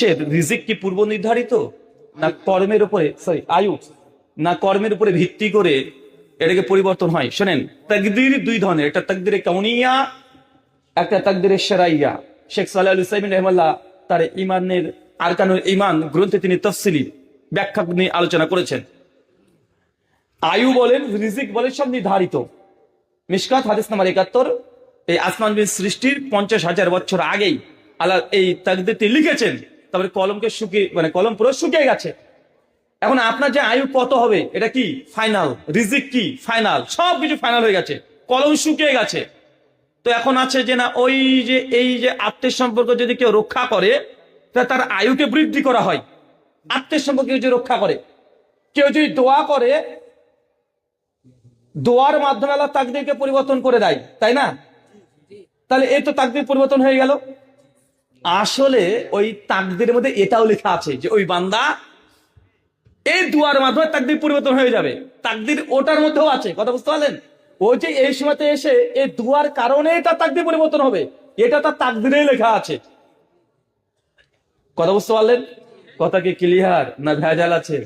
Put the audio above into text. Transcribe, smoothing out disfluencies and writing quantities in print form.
মানুষের রিজিক কি পূর্ব নির্ধারিত, না কর্মের উপরে, আয়ু না কর্মের উপরে ভিত্তি করে এটাকে পরিবর্তন হয়? শোনেন, তাকদীর দুই ধরনের, একটা তাকদীরে কাউনিয়া, একটা তাকদীরে শারঈয়া। শেখ সালেহ আল উসাইমিন রাহিমাহুল্লাহ তার ইমানের আরকানুল ঈমান গ্রন্থে তিনি তাফসিলি ব্যাখ্যা নিয়ে আলোচনা করেছেন। আয়ু বলেন, রিজিক বলেন, সব নির্ধারিত। মিশকাত হাদিস নাম্বার ৭১, এই আসমান সৃষ্টির ৫০,০০০ বছর আগেই আল্লাহ এই তাকদীরটি লিখেছেন। তারপরে কলমকে শুকিয়ে, মানে কলম পুরো শুকিয়ে গেছে। এখন আপনার যে আয়ু কত হবে এটা কি ফাইনাল, রিজিক কি ফাইনাল, সবকিছু ফাইনাল হয়ে গেছে, কলম শুকিয়ে গেছে। তো এখন আছে যে না, ওই যে এই যে আত্মীয় সম্পর্ক যদি কেউ রক্ষা করে তার আয়ুকে বৃদ্ধি করা হয়। আত্মীয় সম্পর্ক যদি রক্ষা করে, কেউ যদি দোয়া করে, দোয়ার মাধ্যমে আল্লাহ তাকদীরকে পরিবর্তন করে দেয়, তাই না? তাহলে এই তো তাকদীর পরিবর্তন হয়ে গেল। আসলে ওই তাকদীরের মধ্যে এটাও লেখা আছে যে ওই বান্দা এই দুয়ার মাধ্যমে তাকদীর পরিবর্তন হয়ে যাবে। তাকদীর ওটার মধ্যেও আছে, কথা বুঝতে পারলেন? ওই যে এই সময়তে এসে এই দুয়ার কারণে তার তাকদীর পরিবর্তন হবে, এটা তার তাকদীরেই লেখা আছে। কথা বুঝতে পারলেন? কথা কি ক্লিয়ার না ভেজাল আছে?